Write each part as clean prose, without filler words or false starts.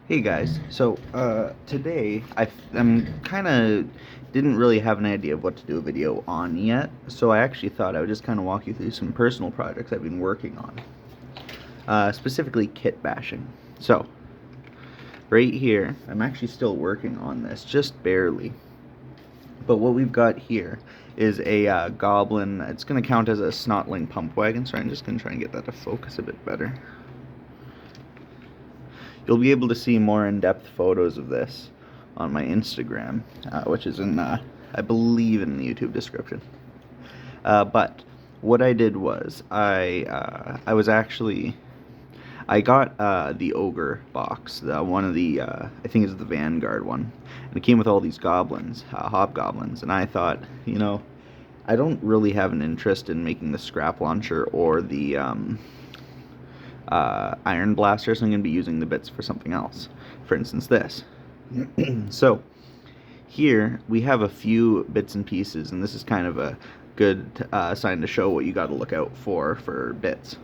Hey guys, so today I'm kind of didn't really have an idea of what to do a video on yet, so I actually thought I would just kind of walk you through some personal projects I've been working on, specifically kit bashing. So, right here, I'm actually still working on this, just barely. But what we've got here is a goblin. It's going to count as a Snotling pump wagon, so I'm just going to try and get that to focus a bit better. You'll be able to see more in-depth photos of this on my Instagram, which is in, I believe, in the YouTube description. But what I did was I got the ogre box, one of the I think it's the Vanguard one, and it came with all these goblins, hobgoblins, and I thought, I don't really have an interest in making the scrap launcher or the iron blaster, so I'm going to be using the bits for something else. For instance, this. So here we have a few bits and pieces, and this is kind of a good sign to show what you got to look out for bits,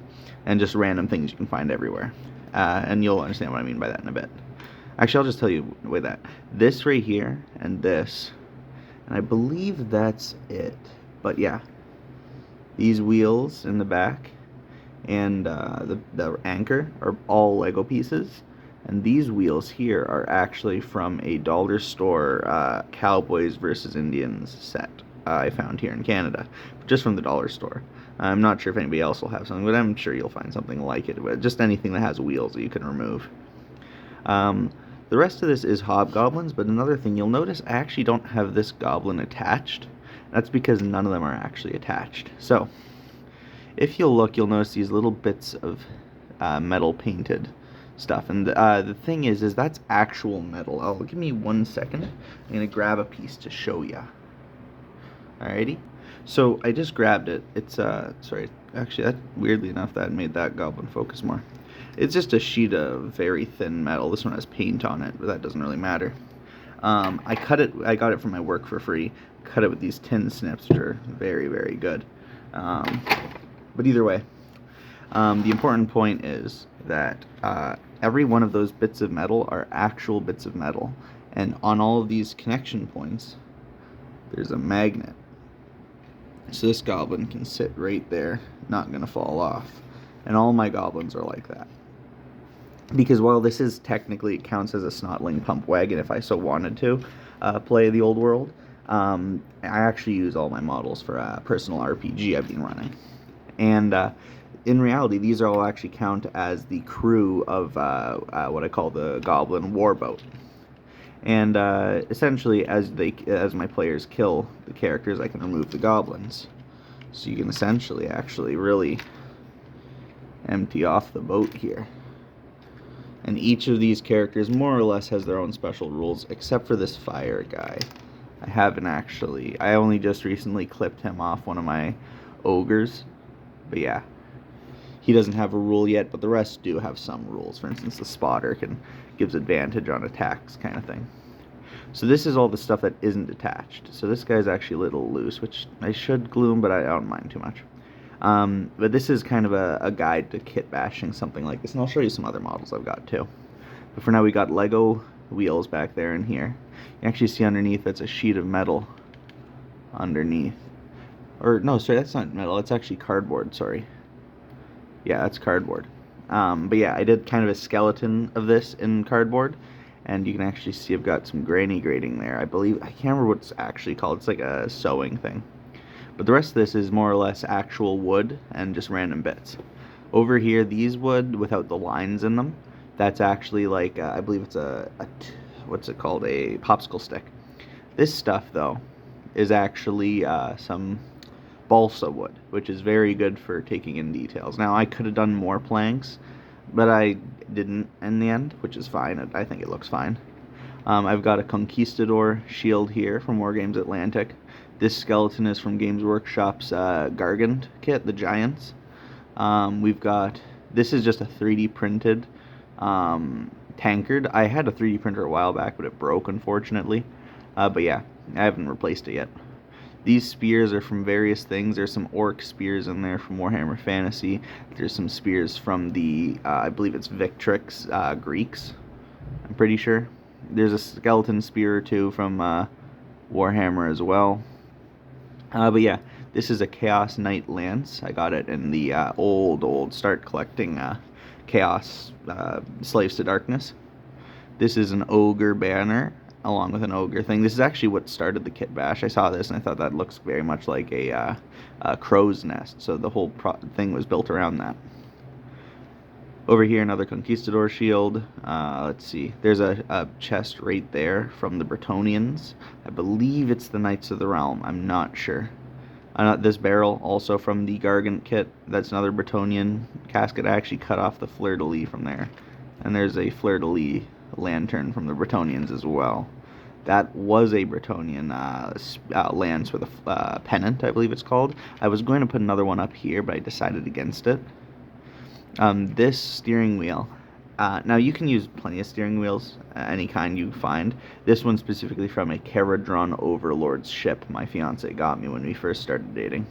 and just random things you can find everywhere. And you'll understand what I mean by that in a bit. Actually, I'll just tell you with that. This right here and this, and I believe that's it. But yeah, these wheels in the back and the anchor are all Lego pieces, and these wheels here are actually from a dollar store Cowboys versus Indians set I found here in Canada, just from the dollar store. I'm not sure if anybody else will have something, but I'm sure you'll find something like it. But just anything that has wheels that you can remove. The rest of this is hobgoblins, but another thing you'll notice, I actually don't have this goblin attached. That's because none of them are actually attached. So if you'll look, you'll notice these little bits of metal painted stuff. And the thing is that's actual metal. Give me 1 second. I'm going to grab a piece to show you. Alrighty. So I just grabbed it. It's, sorry, actually, that, weirdly enough, that made that goblin focus more. It's just a sheet of very thin metal. This one has paint on it, but that doesn't really matter. I got it from my work for free. Cut it with these tin snips, which are very, very good. But either way, the important point is that every one of those bits of metal are actual bits of metal. And on all of these connection points, there's a magnet. So this goblin can sit right there, not going to fall off. And all my goblins are like that. Because while this is technically, it counts as a Snotling pump wagon if I so wanted to play the old world, I actually use all my models for a personal RPG I've been running. And in reality, these all actually count as the crew of what I call the Goblin Warboat. And essentially, as my players kill the characters, I can remove the goblins. So you can essentially actually really empty off the boat here. And each of these characters more or less has their own special rules, except for this fire guy. I only just recently clipped him off one of my ogres. But yeah, he doesn't have a rule yet, but the rest do have some rules. For instance, the spotter gives advantage on attacks, kind of thing. So this is all the stuff that isn't attached. So this guy's actually a little loose, which I should glue him, but I don't mind too much. But this is kind of a guide to kit bashing something like this, and I'll show you some other models I've got too. But for now, we got Lego wheels back there and here. You actually see underneath that's a sheet of metal underneath. Or no, sorry, that's not metal. It's actually cardboard. Sorry. Yeah, that's cardboard. But yeah, I did kind of a skeleton of this in cardboard, and you can actually see I've got some granny grating there. I can't remember what it's actually called. It's like a sewing thing. But the rest of this is more or less actual wood and just random bits. Over here, these wood without the lines in them, that's actually like, I believe it's what's it called? A popsicle stick. This stuff, though, is actually some balsa wood, which is very good for taking in details. Now, I could have done more planks, but I didn't in the end, which is fine. I think it looks fine. I've got a Conquistador shield here from Wargames Atlantic. This skeleton is from Games Workshop's Gargant kit, the Giants. This is just a 3D printed tankard. I had a 3D printer a while back, but it broke, unfortunately. But yeah, I haven't replaced it yet. These spears are from various things. There's some orc spears in there from Warhammer Fantasy. There's some spears from the, I believe it's Victrix Greeks. I'm pretty sure. There's a skeleton spear or two from Warhammer as well. But yeah, this is a Chaos Knight Lance. I got it in the old start collecting Chaos Slaves to Darkness. This is an Ogre banner along with an Ogre thing. This is actually what started the Kitbashed. I saw this and I thought that looks very much like a crow's nest. So the whole thing was built around that. Over here, another Conquistador shield. Let's see. There's a chest right there from the Bretonnians. I believe it's the Knights of the Realm. I'm not sure. This barrel, also from the Gargant kit. That's another Bretonnian casket. I actually cut off the fleur-de-lis from there. And there's a fleur-de-lis lantern from the Bretonnians as well. That was a Bretonnian lance with a pennant, I believe it's called. I was going to put another one up here, but I decided against it. This steering wheel, now you can use plenty of steering wheels, any kind you find. This one specifically from a Caradron Overlord's ship my fiance got me when we first started dating.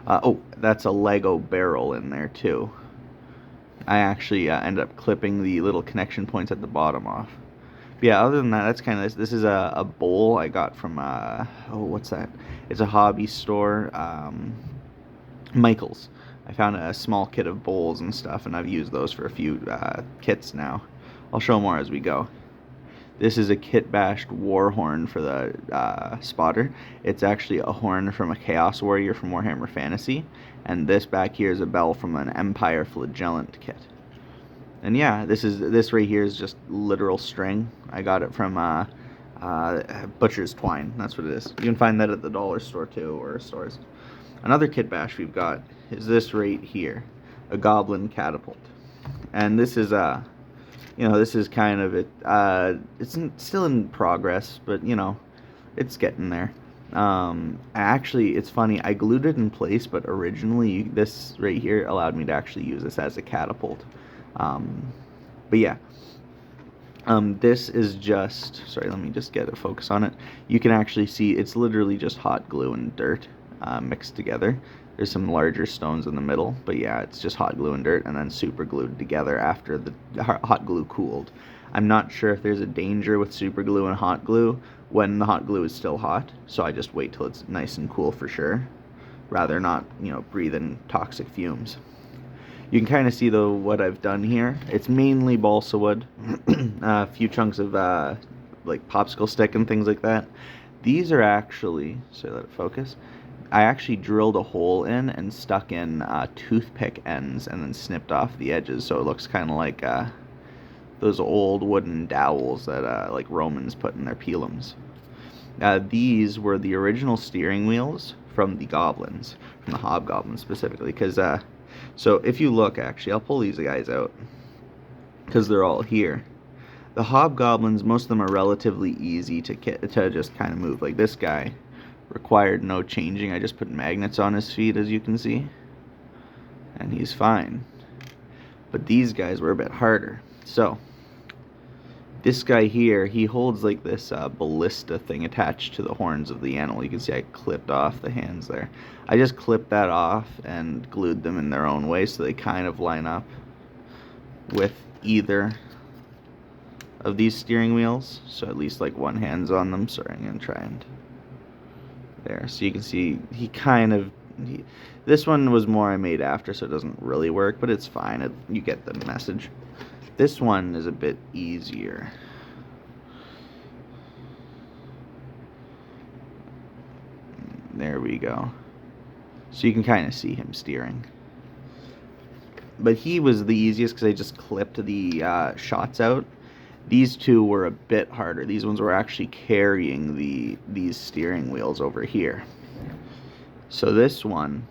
Oh, that's a Lego barrel in there too. I actually ended up clipping the little connection points at the bottom off. But yeah, other than that, that's kind of this is a bowl I got from oh, what's that? It's a hobby store, Michael's. I found a small kit of bowls and stuff, and I've used those for a few kits now. I'll show more as we go. This is a Kitbashed war horn for the spotter. It's actually a horn from a Chaos Warrior from Warhammer Fantasy, and this back here is a bell from an Empire Flagellant kit. And yeah, this right here is just literal string. I got it from Butcher's Twine. That's what it is. You can find that at the dollar store too, or stores. Another Kitbashed we've got is this right here, a goblin catapult. And this is this is kind of it. It's still in progress, but it's getting there. Actually, it's funny. I glued it in place, but originally this right here allowed me to actually use this as a catapult. But yeah. This is just, sorry, let me just get a focus on it. You can actually see it's literally just hot glue and dirt mixed together. There's some larger stones in the middle, but yeah, it's just hot glue and dirt and then super glued together after the hot glue cooled. I'm not sure if there's a danger with super glue and hot glue when the hot glue is still hot, so I just wait till it's nice and cool for sure, rather not, breathe in toxic fumes. You can kind of see though what I've done here. It's mainly balsa wood, a few chunks of like popsicle stick and things like that. These are actually, so let it focus. I actually drilled a hole in and stuck in toothpick ends and then snipped off the edges, so it looks kind of like those old wooden dowels that like Romans put in their pilums. These were the original steering wheels from the goblins, from the hobgoblins specifically, because so if you look, actually, I'll pull these guys out because they're all here. The hobgoblins, most of them are relatively easy to just kind of move. Like this guy required no changing. I just put magnets on his feet, as you can see, and he's fine. But these guys were a bit harder. So this guy here, he holds like this ballista thing attached to the horns of the animal. You can see I clipped off the hands there. I just clipped that off and glued them in their own way so they kind of line up with either of these steering wheels. So at least like one hand's on them. Sorry, I'm going to try and... There, so you can see he kind of... this one was more I made after, so it doesn't really work, but it's fine. You get the message. This one is a bit easier. There we go. So you can kind of see him steering. But he was the easiest because I just clipped the shots out. These two were a bit harder. These ones were actually carrying these steering wheels over here. So this one,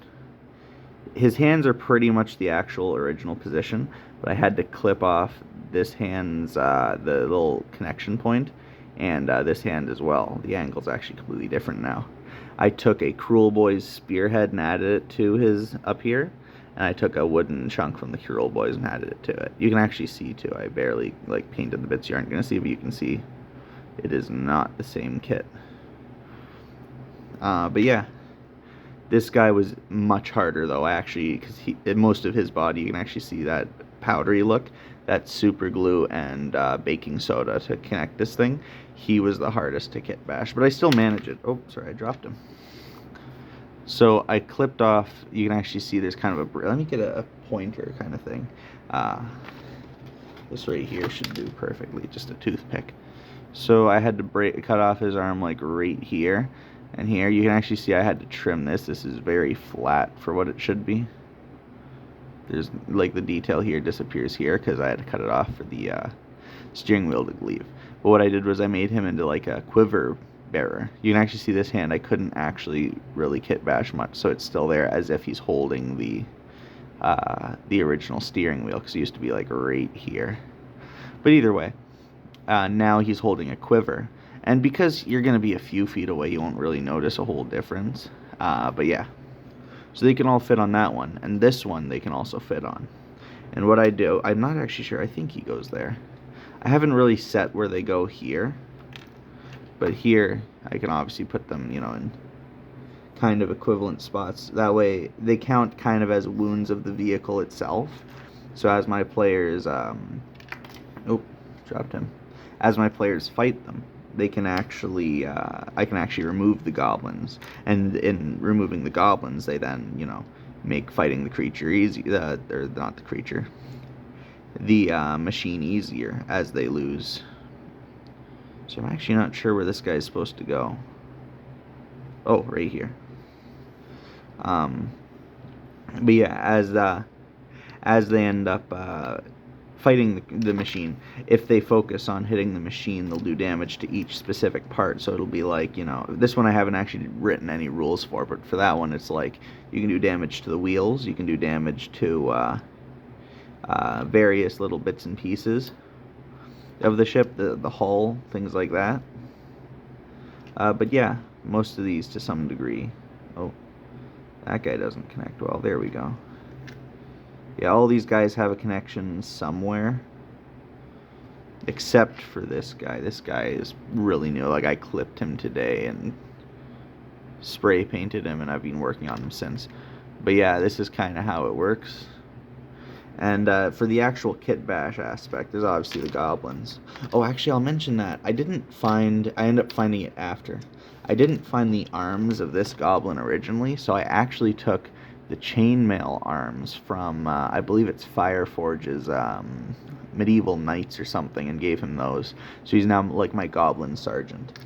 his hands are pretty much the actual original position, but I had to clip off this hand's the little connection point, and this hand as well. The angle's actually completely different now. I took a Cruel Boys spearhead and added it to his up here, and I took a wooden chunk from the Cruel Boys and added it to it. You can actually see too, I barely like painted the bits you aren't going to see, but you can see it is not the same kit. But yeah, this guy was much harder though. I actually, because most of his body, you can actually see that powdery look, that super glue and baking soda to connect this thing, he was the hardest to kitbash. But I still managed it. Oh, sorry, I dropped him. So I clipped off, you can actually see there's kind of a, let me get a pointer kind of thing. This right here should do perfectly, just a toothpick. So I had to cut off his arm like right here. And here you can actually see I had to trim this. This is very flat for what it should be. There's like the detail here disappears here because I had to cut it off for the steering wheel to leave. But what I did was I made him into like a quiver bearer. You can actually see this hand. I couldn't actually really kitbash much, so it's still there as if he's holding the original steering wheel, because it used to be like right here. But either way, now he's holding a quiver. And because you're going to be a few feet away, you won't really notice a whole difference. But yeah. So they can all fit on that one. And this one they can also fit on. And what I do, I'm not actually sure. I think he goes there. I haven't really set where they go here. But here, I can obviously put them, you know, in kind of equivalent spots. That way, they count kind of as wounds of the vehicle itself. So as my players, oh, dropped him. As my players fight them, they can actually, I can actually remove the goblins, and in removing the goblins, they then, you know, make fighting the creature easy, or not the creature, the machine easier as they lose. So I'm actually not sure where this guy is supposed to go. Oh, right here. But yeah, as they end up fighting the machine, if they focus on hitting the machine, they'll do damage to each specific part. So it'll be like, you know, this one I haven't actually written any rules for, but for that one it's like you can do damage to the wheels, you can do damage to various little bits and pieces of the ship, the hull, things like that. But yeah, most of these to some degree. Oh, that guy doesn't connect well. There we go. Yeah, all these guys have a connection somewhere. Except for this guy. This guy is really new. Like, I clipped him today and spray painted him, and I've been working on him since. But yeah, this is kind of how it works. And for the actual kitbash aspect, there's obviously the goblins. Oh, actually, I'll mention that. I ended up finding it after. I didn't find the arms of this goblin originally, so I actually took the chainmail arms from, I believe it's Fireforge's Medieval Knights or something, and gave him those. So he's now like my goblin sergeant.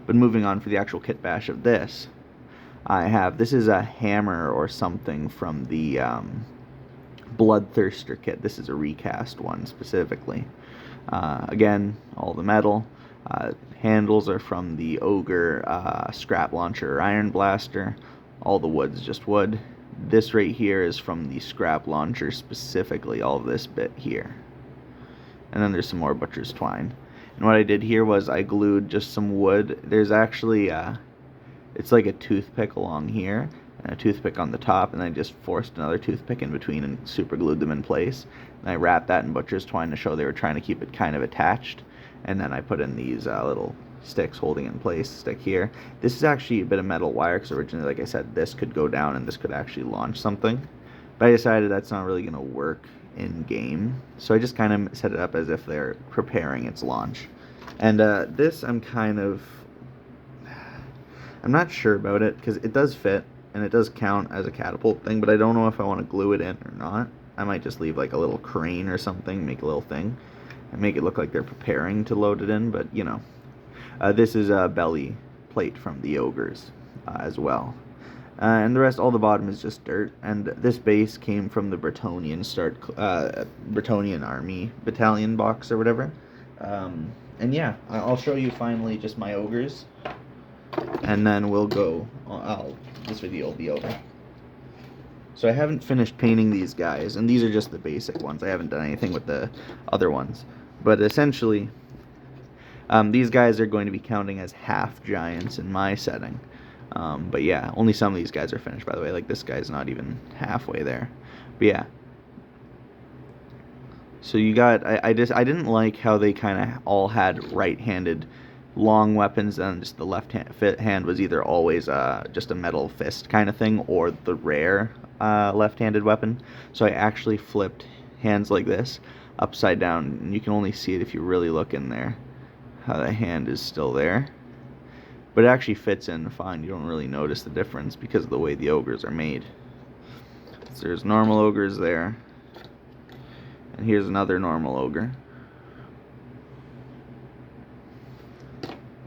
But moving on for the actual kitbash of this, this is a hammer or something from the Bloodthirster kit. This is a recast one specifically. Again, all the metal. Handles are from the Ogre Scrap Launcher or Iron Blaster. All the wood's just wood. This right here is from the Scrap Launcher specifically, all of this bit here. And then there's some more Butcher's Twine. And what I did here was I glued just some wood. There's actually, it's like a toothpick along here, and a toothpick on the top, and I just forced another toothpick in between and super glued them in place. And I wrapped that in Butcher's Twine to show they were trying to keep it kind of attached. And then I put in these little sticks holding in place, stick here. This is actually a bit of metal wire, because originally, like I said, this could go down and this could actually launch something. But I decided that's not really going to work in game, so I just kind of set it up as if they're preparing its launch. And this I'm not sure about it, because it does fit and it does count as a catapult thing, but I don't know if I want to glue it in or not. I might just leave like a little crane or something, make a little thing and make it look like they're preparing to load it in. But you know, this is a belly plate from the ogres as well. And the rest, all the bottom is just dirt. And this base came from the Bretonnian Bretonnian Army Battalion box or whatever. And yeah, I'll show you finally just my ogres. And then we'll go, this video will be over. So I haven't finished painting these guys, and these are just the basic ones. I haven't done anything with the other ones. But essentially, these guys are going to be counting as half giants in my setting. But yeah, only some of these guys are finished, by the way. Like, this guy's not even halfway there. But yeah. So you got, I didn't like how they kind of all had right-handed long weapons, and just the left hand was either always just a metal fist kind of thing, or the rare left-handed weapon. So I actually flipped hands like this, upside down, and you can only see it if you really look in there, how the hand is still there. But it actually fits in fine. You don't really notice the difference because of the way the ogres are made. So there's normal ogres there. And here's another normal ogre.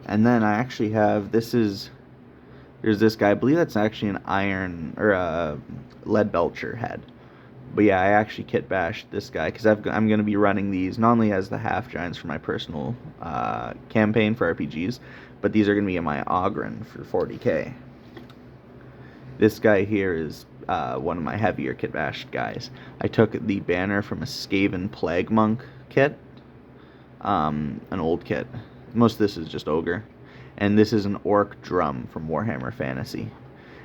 And then I actually have, there's this guy, I believe that's actually an iron, or a lead belcher head. But yeah, I actually kitbashed this guy, because I'm going to be running these, not only as the half-giants for my personal campaign for RPGs, but these are going to be in my Ogren for 40k. This guy here is one of my heavier kitbashed guys. I took the banner from a Skaven Plague Monk kit, an old kit. Most of this is just ogre. And this is an orc drum from Warhammer Fantasy.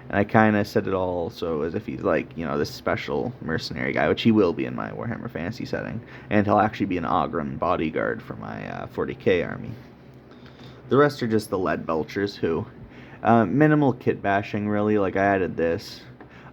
And I kind of set it all so as if he's like, you know, this special mercenary guy, which he will be in my Warhammer Fantasy setting. And he'll actually be an Ogren bodyguard for my 40k army. The rest are just the lead belchers who, minimal kit bashing really, like I added this.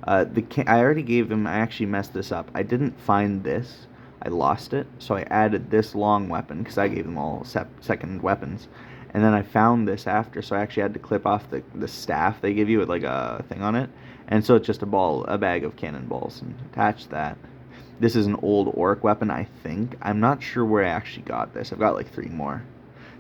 I already gave him, I actually messed this up. I didn't find this. I lost it, so I added this long weapon, because I gave them all second weapons. And then I found this after, so I actually had to clip off the staff they give you with like a thing on it. And so it's just a bag of cannonballs, and attach that. This is an old orc weapon, I think. I'm not sure where I actually got this. I've got like 3 more.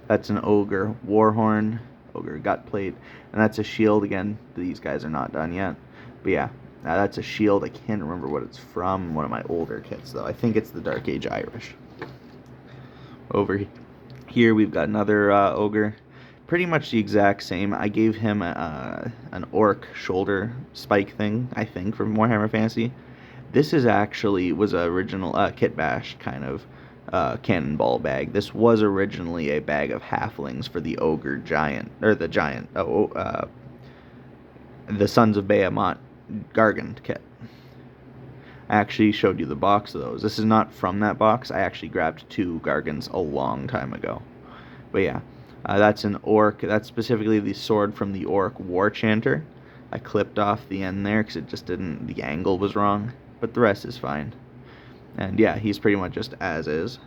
That's an ogre warhorn, ogre gut plate, and that's a shield. Again, these guys are not done yet. But yeah, that's a shield. I can't remember what it's from. One of my older kits, though. I think it's the Dark Age Irish. Over here we've got another ogre, pretty much the exact same. I gave him an orc shoulder spike thing, I think, from Warhammer Fantasy. This is actually was a original kitbashed kind of cannonball bag. This was originally a bag of halflings for the ogre giant, or the giant, the Sons of Behemoth Gargant kit. I actually showed you the box of those. This is not from that box. I actually grabbed 2 Gargants a long time ago. But yeah, that's an orc. That's specifically the sword from the orc war chanter. I clipped off the end there because it just didn't, the angle was wrong. But the rest is fine. And yeah, he's pretty much just as is.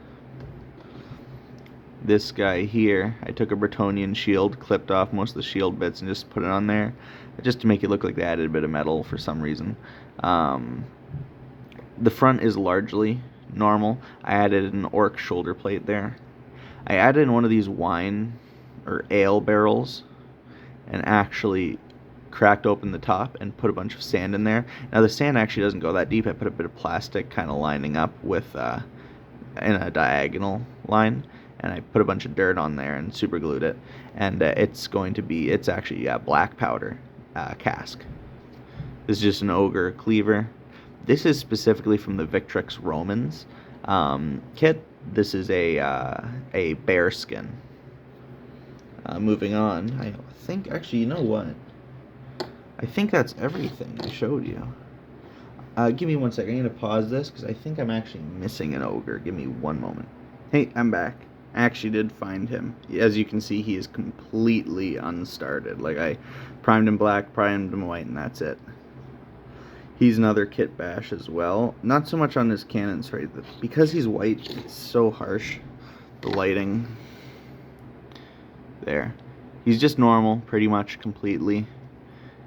This guy here, I took a Bretonnian shield, clipped off most of the shield bits, and just put it on there, just to make it look like they added a bit of metal for some reason. The front is largely normal. I added an orc shoulder plate there. I added in one of these wine or ale barrels and actually cracked open the top and put a bunch of sand in there. Now the sand actually doesn't go that deep. I put a bit of plastic kind of lining up with in a diagonal line, and I put a bunch of dirt on there and super glued it. And it's actually black powder cask. This is just an ogre cleaver. This is specifically from the Victrix Romans kit. This is a bear skin. Moving on, I think, actually, you know what? I think that's everything I showed you. Give me 1 second. I'm going to pause this because I think I'm actually missing an ogre. Give me 1 moment. Hey, I'm back. I actually did find him. As you can see, he is completely unstarted. Like, I primed him black, primed him white, and that's it. He's another kitbash as well. Not so much on his cannons, right? Because he's white, it's so harsh. The lighting. There. He's just normal, pretty much completely.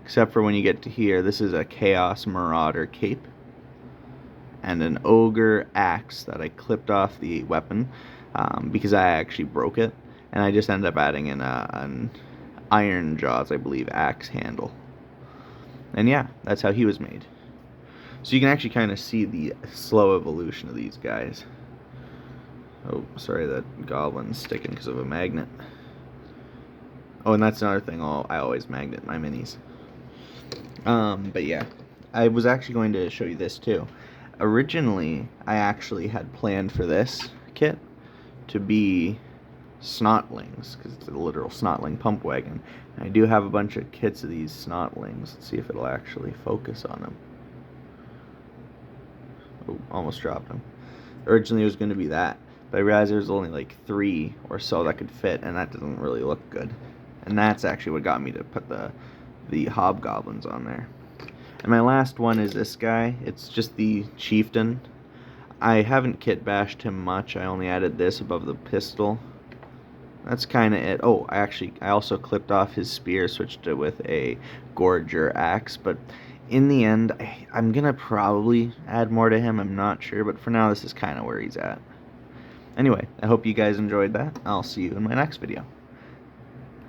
Except for when you get to here. This is a Chaos Marauder cape. And an ogre axe that I clipped off the weapon. Because I actually broke it. And I just ended up adding in an Iron Jaws, I believe, axe handle. And yeah, that's how he was made. So you can actually kind of see the slow evolution of these guys. Oh, sorry, that goblin's sticking because of a magnet. Oh, and that's another thing, I always magnet my minis. But yeah, I was actually going to show you this too. Originally, I actually had planned for this kit to be Snotlings, because it's a literal Snotling pump wagon. And I do have a bunch of kits of these Snotlings. Let's see if it'll actually focus on them. Oh, almost dropped them. Originally it was going to be that, but I realized there's only like 3 or so that could fit, and that doesn't really look good. And that's actually what got me to put the hobgoblins on there. And my last one is this guy. It's just the chieftain. I haven't kitbashed him much. I only added this above the pistol. That's kind of it. Oh, I also clipped off his spear, switched it with a Gorger axe, but in the end, I'm gonna probably add more to him. I'm not sure, but for now, this is kind of where he's at. Anyway, I hope you guys enjoyed that. I'll see you in my next video.